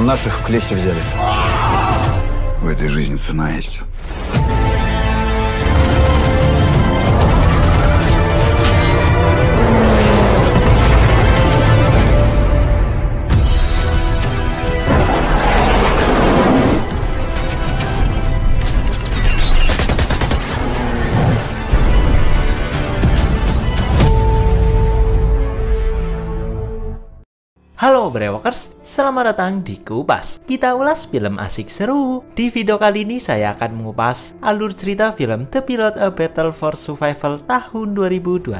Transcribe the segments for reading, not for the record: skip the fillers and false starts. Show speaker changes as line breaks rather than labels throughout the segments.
наших в клещи взяли. В этой жизни цена есть.
Halo Brewokers, selamat datang di Kupas. Kita ulas film asik seru. Di video kali ini saya akan mengupas alur cerita film The Pilot: A Battle for Survival tahun 2021.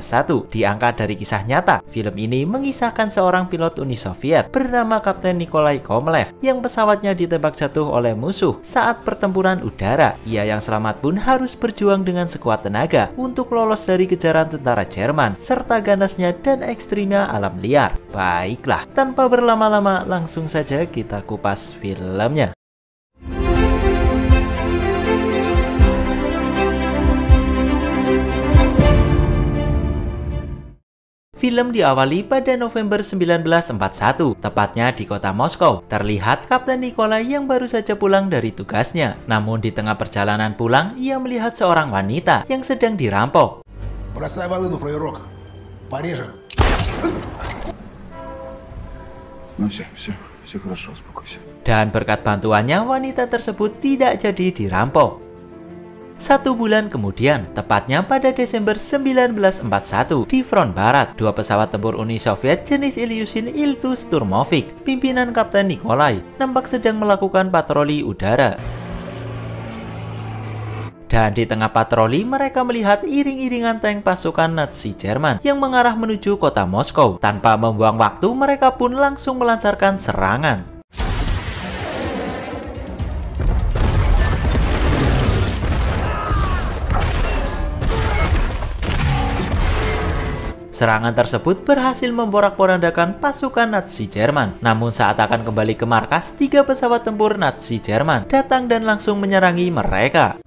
Diangkat dari kisah nyata, film ini mengisahkan seorang pilot Uni Soviet bernama Kapten Nikolai Komlev yang pesawatnya ditembak jatuh oleh musuh saat pertempuran udara. Ia yang selamat pun harus berjuang dengan sekuat tenaga untuk lolos dari kejaran tentara Jerman serta ganasnya dan ekstrimnya alam liar. Baiklah, tanpa berlama-lama langsung saja kita kupas filmnya. Film diawali pada November 1941, tepatnya di kota Moskow. Terlihat Kapten Nikolai yang baru saja pulang dari tugasnya. Namun di tengah perjalanan pulang, ia melihat seorang wanita yang sedang dirampok.
Бросай волыну, фраерок. Порежем.
Ну все хорошо, успокойся.
Dan berkat bantuannya, wanita tersebut tidak jadi dirampok. 1 bulan kemudian, tepatnya pada Desember 1941, di front barat, 2 pesawat tempur Uni Soviet jenis Ilyushin Il-2 pimpinan Kapten Nikolai, nampak sedang melakukan patroli udara. Dan di tengah patroli, mereka melihat iring-iringan tank pasukan Nazi Jerman yang mengarah menuju kota Moskow. Tanpa membuang waktu, mereka pun langsung melancarkan serangan. Serangan tersebut berhasil memporak-porandakan pasukan Nazi Jerman. Namun saat akan kembali ke markas, 3 pesawat tempur Nazi Jerman datang dan langsung menyerangi mereka.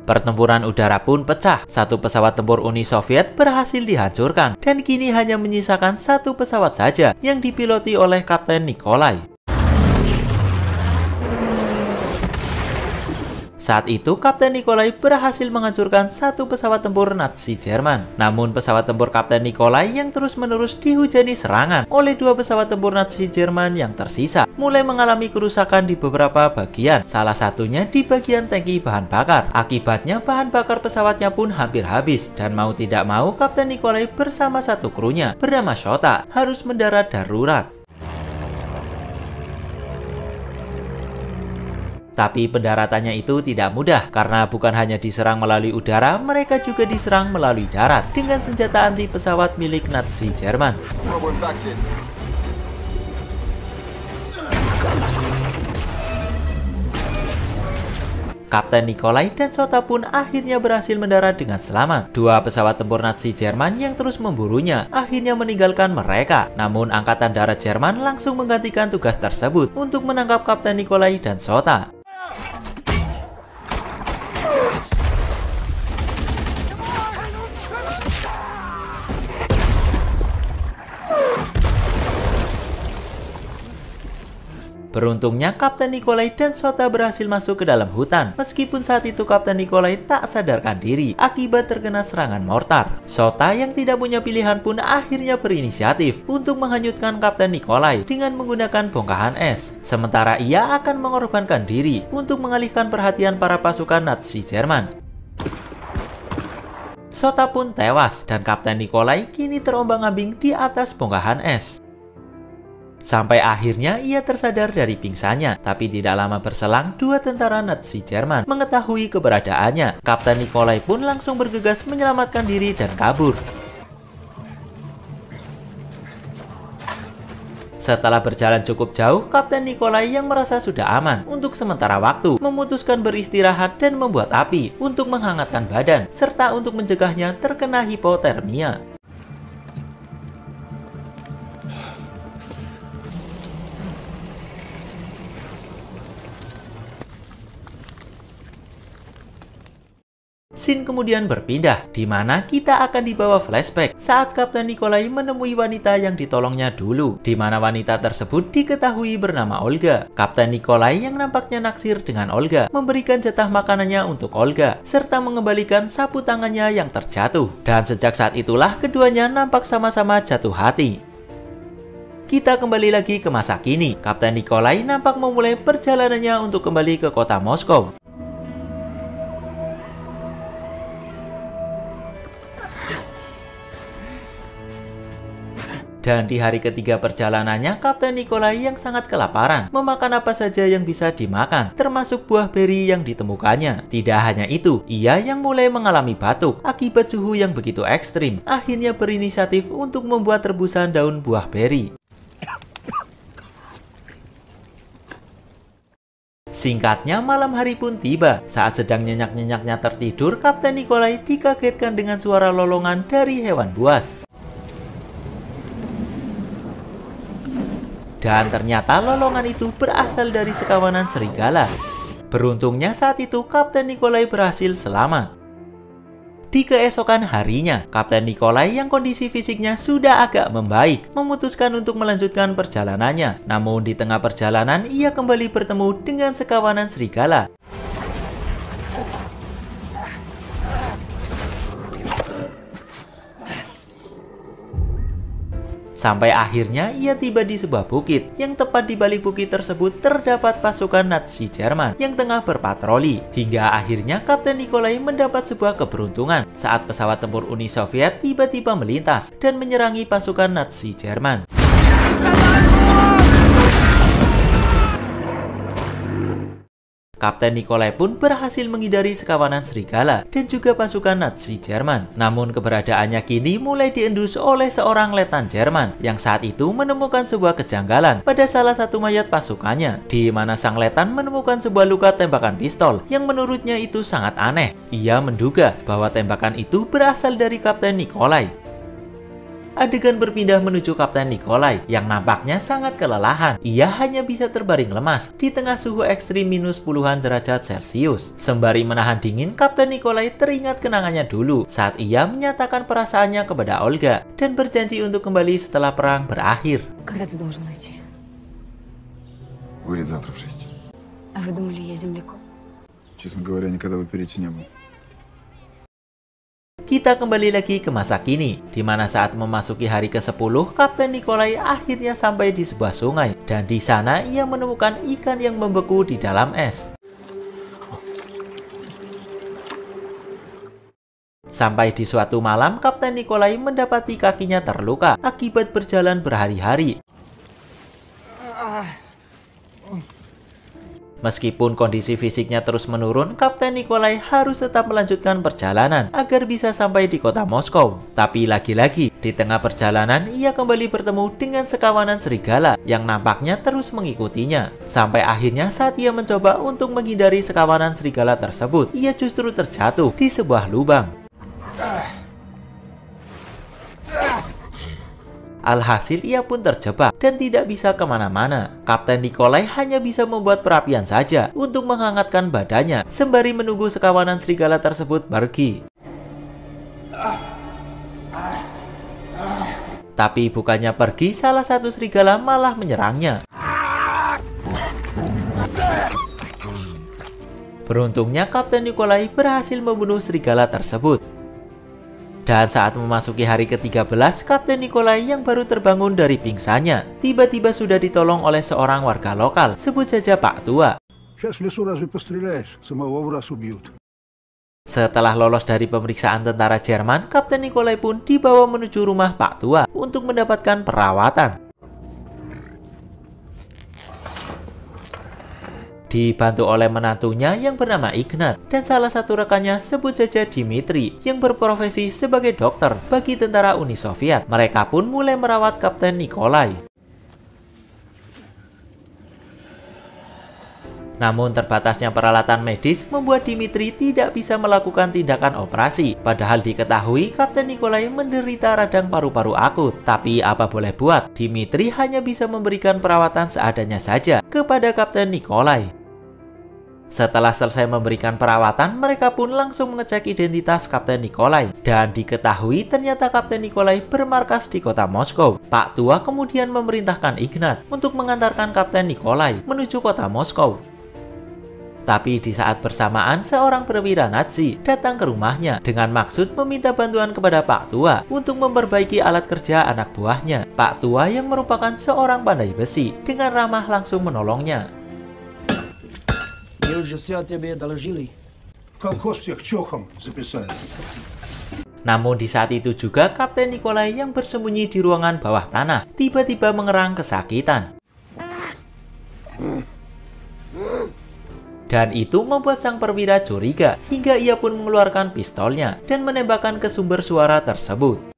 Pertempuran udara pun pecah. 1 pesawat tempur Uni Soviet berhasil dihancurkan dan kini hanya menyisakan 1 pesawat saja yang dipiloti oleh Kapten Nikolai. Saat itu, Kapten Nikolai berhasil menghancurkan 1 pesawat tempur Nazi Jerman. Namun pesawat tempur Kapten Nikolai yang terus-menerus dihujani serangan oleh 2 pesawat tempur Nazi Jerman yang tersisa, mulai mengalami kerusakan di beberapa bagian, salah satunya di bagian tangki bahan bakar. Akibatnya bahan bakar pesawatnya pun hampir habis, dan mau tidak mau Kapten Nikolai bersama 1 krunya bernama Shota harus mendarat darurat. Tapi pendaratannya itu tidak mudah, karena bukan hanya diserang melalui udara, mereka juga diserang melalui darat dengan senjata anti pesawat milik Nazi Jerman. Kapten Nikolai dan Shota pun akhirnya berhasil mendarat dengan selamat. 2 pesawat tempur Nazi Jerman yang terus memburunya akhirnya meninggalkan mereka. Namun Angkatan Darat Jerman langsung menggantikan tugas tersebut untuk menangkap Kapten Nikolai dan Shota. Beruntungnya Kapten Nikolai dan Shota berhasil masuk ke dalam hutan. Meskipun saat itu Kapten Nikolai tak sadarkan diri akibat terkena serangan mortar. Shota yang tidak punya pilihan pun akhirnya berinisiatif untuk menghanyutkan Kapten Nikolai dengan menggunakan bongkahan es. Sementara ia akan mengorbankan diri untuk mengalihkan perhatian para pasukan Nazi Jerman. Shota pun tewas dan Kapten Nikolai kini terombang-ambing di atas bongkahan es. Sampai akhirnya ia tersadar dari pingsannya, tapi tidak lama berselang 2 tentara Nazi Jerman mengetahui keberadaannya. Kapten Nikolai pun langsung bergegas menyelamatkan diri dan kabur. Setelah berjalan cukup jauh, Kapten Nikolai yang merasa sudah aman untuk sementara waktu memutuskan beristirahat dan membuat api untuk menghangatkan badan serta untuk mencegahnya terkena hipotermia. Scene kemudian berpindah, di mana kita akan dibawa flashback saat Kapten Nikolai menemui wanita yang ditolongnya dulu, di mana wanita tersebut diketahui bernama Olga. Kapten Nikolai yang nampaknya naksir dengan Olga memberikan jatah makanannya untuk Olga, serta mengembalikan sapu tangannya yang terjatuh. Dan sejak saat itulah keduanya nampak sama-sama jatuh hati. Kita kembali lagi ke masa kini. Kapten Nikolai nampak memulai perjalanannya untuk kembali ke kota Moskow. Dan di hari ketiga perjalanannya, Kapten Nikolai yang sangat kelaparan memakan apa saja yang bisa dimakan, termasuk buah beri yang ditemukannya. Tidak hanya itu, ia yang mulai mengalami batuk akibat suhu yang begitu ekstrim, akhirnya berinisiatif untuk membuat rebusan daun buah beri. Singkatnya, malam hari pun tiba. Saat sedang nyenyak-nyenyaknya tertidur, Kapten Nikolai dikagetkan dengan suara lolongan dari hewan buas. Dan ternyata lolongan itu berasal dari sekawanan serigala. Beruntungnya saat itu Kapten Nikolai berhasil selamat. Di keesokan harinya, Kapten Nikolai yang kondisi fisiknya sudah agak membaik memutuskan untuk melanjutkan perjalanannya. Namun di tengah perjalanan ia kembali bertemu dengan sekawanan serigala. Sampai akhirnya ia tiba di sebuah bukit, yang tepat di balik bukit tersebut terdapat pasukan Nazi Jerman yang tengah berpatroli. Hingga akhirnya Kapten Nikolai mendapat sebuah keberuntungan saat pesawat tempur Uni Soviet tiba-tiba melintas dan menyerangi pasukan Nazi Jerman. Kapten Nikolai pun berhasil menghindari sekawanan serigala dan juga pasukan Nazi Jerman. Namun keberadaannya kini mulai diendus oleh seorang letnan Jerman yang saat itu menemukan sebuah kejanggalan pada salah satu mayat pasukannya, di mana sang letnan menemukan sebuah luka tembakan pistol yang menurutnya itu sangat aneh. Ia menduga bahwa tembakan itu berasal dari Kapten Nikolai. Adegan berpindah menuju Kapten Nikolai yang nampaknya sangat kelelahan. Ia hanya bisa terbaring lemas di tengah suhu ekstrim minus puluhan derajat Celcius. Sembari menahan dingin, Kapten Nikolai teringat kenangannya dulu saat ia menyatakan perasaannya kepada Olga dan berjanji untuk kembali setelah perang berakhir.
Когда ты должен уйти?
Вылет завтра в 6.
А вы думали, я земляком?
Честно говоря, никогда в оперете не был.
Kita kembali lagi ke masa kini, di mana saat memasuki hari ke-10, Kapten Nikolai akhirnya sampai di sebuah sungai, dan di sana ia menemukan ikan yang membeku di dalam es. Sampai di suatu malam, Kapten Nikolai mendapati kakinya terluka akibat berjalan berhari-hari. Meskipun kondisi fisiknya terus menurun, Kapten Nikolai harus tetap melanjutkan perjalanan agar bisa sampai di kota Moskow. Tapi lagi-lagi, di tengah perjalanan ia kembali bertemu dengan sekawanan serigala yang nampaknya terus mengikutinya. Sampai akhirnya saat ia mencoba untuk menghindari sekawanan serigala tersebut, ia justru terjatuh di sebuah lubang. Alhasil ia pun terjebak dan tidak bisa kemana-mana. Kapten Nikolai hanya bisa membuat perapian saja untuk menghangatkan badannya sembari menunggu sekawanan serigala tersebut pergi. Tapi bukannya pergi, salah satu serigala malah menyerangnya. Beruntungnya Kapten Nikolai berhasil membunuh serigala tersebut. Dan saat memasuki hari ke-13, Kapten Nikolai yang baru terbangun dari pingsannya tiba-tiba sudah ditolong oleh seorang warga lokal, sebut saja Pak Tua. Setelah lolos dari pemeriksaan tentara Jerman, Kapten Nikolai pun dibawa menuju rumah Pak Tua untuk mendapatkan perawatan. Dibantu oleh menantunya yang bernama Ignat dan salah satu rekannya sebut saja Dimitri yang berprofesi sebagai dokter bagi tentara Uni Soviet. Mereka pun mulai merawat Kapten Nikolai. Namun terbatasnya peralatan medis membuat Dimitri tidak bisa melakukan tindakan operasi. Padahal diketahui Kapten Nikolai menderita radang paru-paru akut. Tapi apa boleh buat, Dimitri hanya bisa memberikan perawatan seadanya saja kepada Kapten Nikolai. Setelah selesai memberikan perawatan, mereka pun langsung mengecek identitas Kapten Nikolai. Dan diketahui ternyata Kapten Nikolai bermarkas di kota Moskow. Pak Tua kemudian memerintahkan Ignat untuk mengantarkan Kapten Nikolai menuju kota Moskow. Tapi di saat bersamaan, seorang perwira Nazi datang ke rumahnya dengan maksud meminta bantuan kepada Pak Tua untuk memperbaiki alat kerja anak buahnya. Pak Tua yang merupakan seorang pandai besi dengan ramah langsung menolongnya.
Колхоз всех чохом записали.
Namun di saat itu juga Kapten Nikolai yang bersembunyi di ruangan bawah tanah tiba-tiba mengerang kesakitan. Dan itu membuat sang perwira curiga hingga ia pun mengeluarkan pistolnya dan menembakkan ke sumber suara tersebut.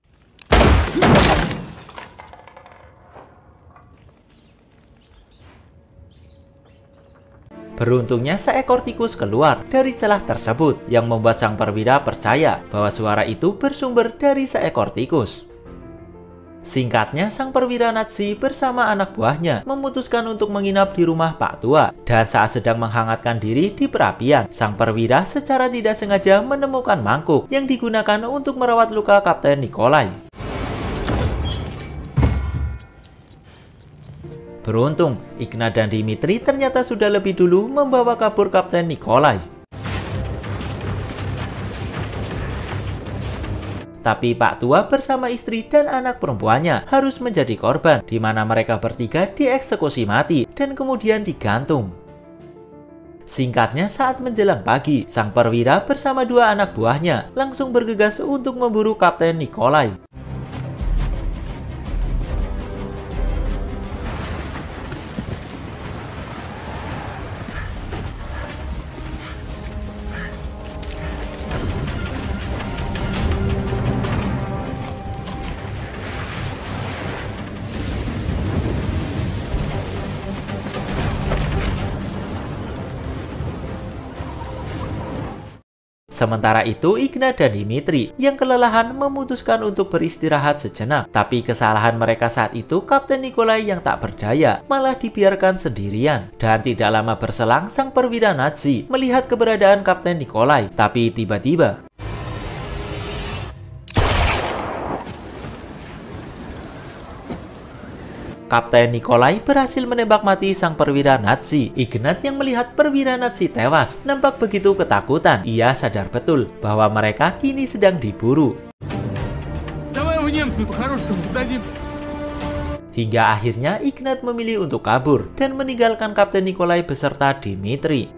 Beruntungnya seekor tikus keluar dari celah tersebut yang membuat sang perwira percaya bahwa suara itu bersumber dari seekor tikus. Singkatnya, sang perwira Nazi bersama anak buahnya memutuskan untuk menginap di rumah Pak Tua. Dan saat sedang menghangatkan diri di perapian, sang perwira secara tidak sengaja menemukan mangkuk yang digunakan untuk merawat luka Kapten Nikolai. Beruntung, Ignat dan Dimitri ternyata sudah lebih dulu membawa kabur Kapten Nikolai. Tapi Pak Tua bersama istri dan anak perempuannya harus menjadi korban, di mana mereka bertiga dieksekusi mati dan kemudian digantung. Singkatnya, saat menjelang pagi, sang perwira bersama dua anak buahnya langsung bergegas untuk memburu Kapten Nikolai. Sementara itu, Ignat dan Dimitri yang kelelahan memutuskan untuk beristirahat sejenak. Tapi kesalahan mereka saat itu, Kapten Nikolai yang tak berdaya malah dibiarkan sendirian. Dan tidak lama berselang, sang perwira Nazi melihat keberadaan Kapten Nikolai. Tapi tiba-tiba Kapten Nikolai berhasil menembak mati sang perwira Nazi. Ignat yang melihat perwira Nazi tewas nampak begitu ketakutan. Ia sadar betul bahwa mereka kini sedang diburu. Hingga akhirnya Ignat memilih untuk kabur dan meninggalkan Kapten Nikolai beserta Dimitri.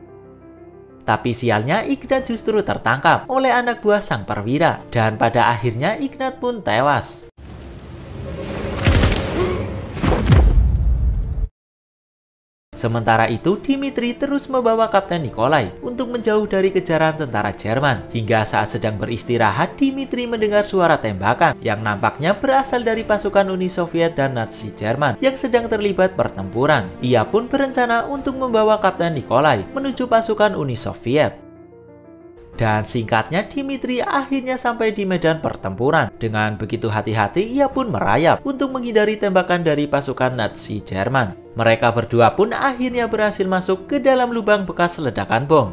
Tapi sialnya, Ignat justru tertangkap oleh anak buah sang perwira. Dan pada akhirnya Ignat pun tewas. Sementara itu, Dimitri terus membawa Kapten Nikolai untuk menjauh dari kejaran tentara Jerman. Hingga saat sedang beristirahat, Dimitri mendengar suara tembakan yang nampaknya berasal dari pasukan Uni Soviet dan Nazi Jerman yang sedang terlibat pertempuran. Ia pun berencana untuk membawa Kapten Nikolai menuju pasukan Uni Soviet. Dan singkatnya, Dimitri akhirnya sampai di medan pertempuran. Dengan begitu hati-hati, ia pun merayap untuk menghindari tembakan dari pasukan Nazi Jerman. Mereka berdua pun akhirnya berhasil masuk ke dalam lubang bekas ledakan bom.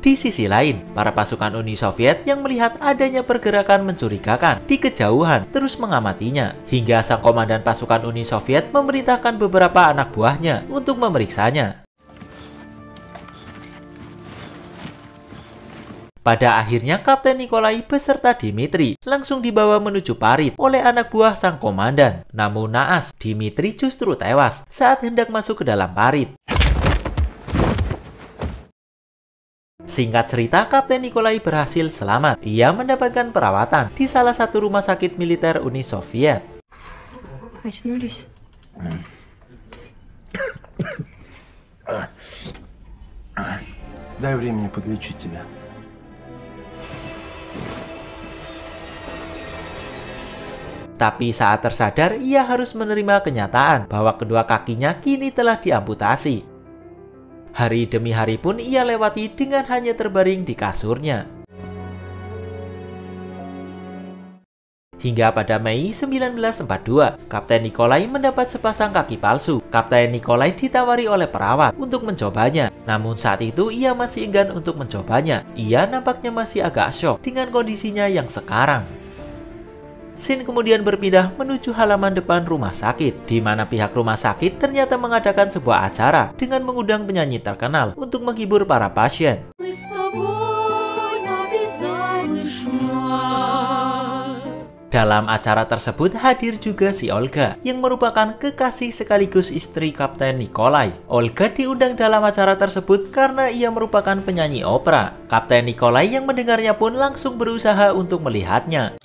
Di sisi lain, para pasukan Uni Soviet yang melihat adanya pergerakan mencurigakan di kejauhan terus mengamatinya. Hingga sang komandan pasukan Uni Soviet memerintahkan beberapa anak buahnya untuk memeriksanya. Pada akhirnya, Kapten Nikolai beserta Dimitri langsung dibawa menuju parit oleh anak buah sang komandan. Namun naas, Dimitri justru tewas saat hendak masuk ke dalam parit. Singkat cerita, Kapten Nikolai berhasil selamat. Ia mendapatkan perawatan di salah satu rumah sakit militer Uni Soviet.
Дай времени подлечить тебя.
Tapi saat tersadar, ia harus menerima kenyataan bahwa kedua kakinya kini telah diamputasi. Hari demi hari pun ia lewati dengan hanya terbaring di kasurnya. Hingga pada Mei 1942, Kapten Nikolai mendapat sepasang kaki palsu. Kapten Nikolai ditawari oleh perawat untuk mencobanya. Namun saat itu ia masih enggan untuk mencobanya. Ia nampaknya masih agak syok dengan kondisinya yang sekarang. Scene kemudian berpindah menuju halaman depan rumah sakit, di mana pihak rumah sakit ternyata mengadakan sebuah acara dengan mengundang penyanyi terkenal untuk menghibur para pasien. Dalam acara tersebut hadir juga si Olga, yang merupakan kekasih sekaligus istri Kapten Nikolai. Olga diundang dalam acara tersebut karena ia merupakan penyanyi opera. Kapten Nikolai yang mendengarnya pun langsung berusaha untuk melihatnya.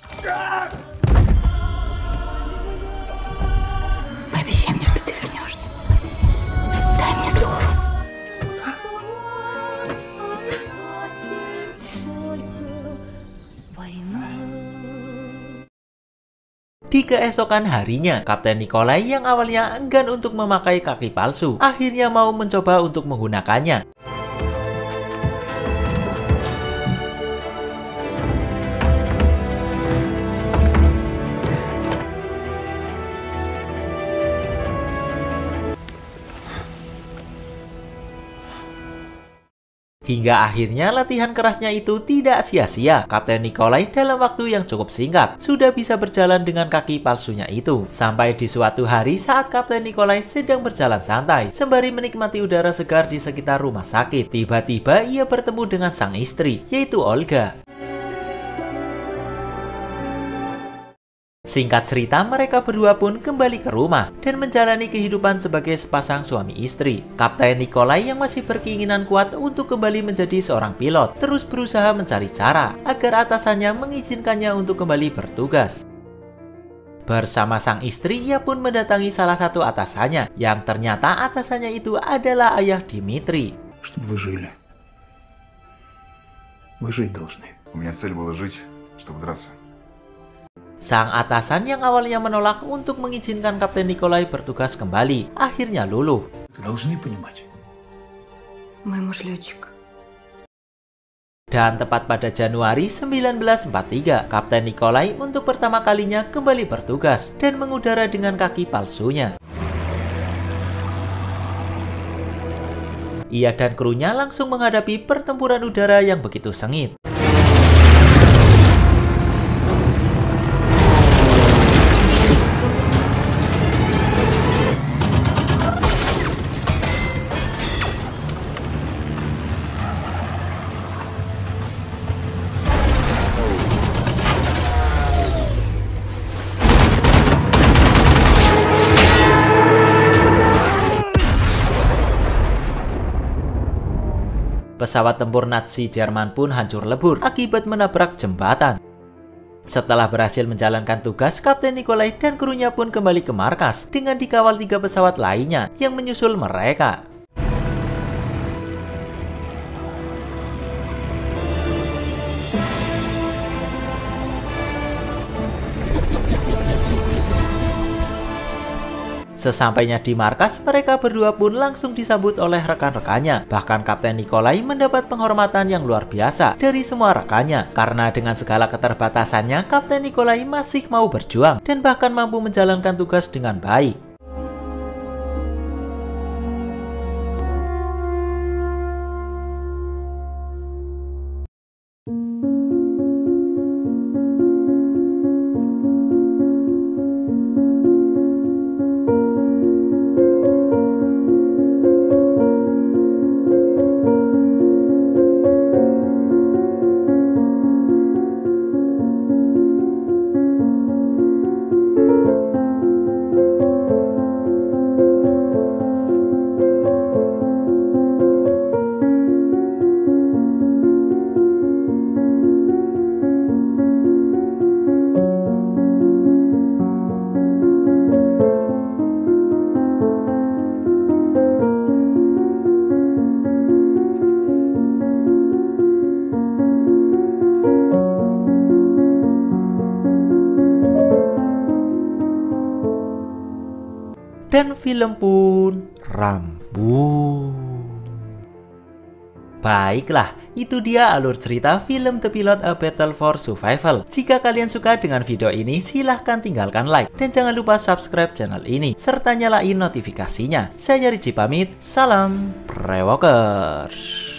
Пообещай мне, что ты вернешься. Дай мне слово.
Di keesokan harinya, Kapten Nikolai yang awalnya enggan untuk memakai kaki palsu, akhirnya mau mencoba untuk menggunakannya. Hingga akhirnya latihan kerasnya itu tidak sia-sia. Kapten Nikolai dalam waktu yang cukup singkat sudah bisa berjalan dengan kaki palsunya itu. Sampai di suatu hari saat Kapten Nikolai sedang berjalan santai sembari menikmati udara segar di sekitar rumah sakit, tiba-tiba ia bertemu dengan sang istri, yaitu Olga. Singkat cerita, mereka berdua pun kembali ke rumah dan menjalani kehidupan sebagai sepasang suami istri. Kapten Nikolai yang masih berkeinginan kuat untuk kembali menjadi seorang pilot terus berusaha mencari cara agar atasannya mengizinkannya untuk kembali bertugas. Bersama sang istri, ia pun mendatangi salah satu atasannya, yang ternyata atasannya itu adalah ayah Dimitri.
Чтобы вы жили. Вы жить должны.
У меня цель была жить, чтобы драться.
Sang atasan yang awalnya menolak untuk mengizinkan Kapten Nikolai bertugas kembali, akhirnya luluh.
Вы должны понимать.
Мой муж летчик.
Dan tepat pada Januari 1943, Kapten Nikolai untuk pertama kalinya kembali bertugas dan mengudara dengan kaki palsunya. Ia dan krunya langsung menghadapi pertempuran udara yang begitu sengit. Pesawat tempur Nazi Jerman pun hancur lebur akibat menabrak jembatan. Setelah berhasil menjalankan tugas, Kapten Nikolai dan krunya pun kembali ke markas dengan dikawal 3 pesawat lainnya yang menyusul mereka. Sesampainya di markas, mereka berdua pun langsung disambut oleh rekan-rekannya. Bahkan Kapten Nikolai mendapat penghormatan yang luar biasa dari semua rekannya. Karena dengan segala keterbatasannya, Kapten Nikolai masih mau berjuang dan bahkan mampu menjalankan tugas dengan baik. Dan film pun rampung. Baiklah, itu dia alur cerita film The Pilot A Battle for Survival. Jika kalian suka dengan video ini, silahkan tinggalkan like. Dan jangan lupa subscribe channel ini, serta nyalain notifikasinya. Saya Riji pamit, salam Brewokers.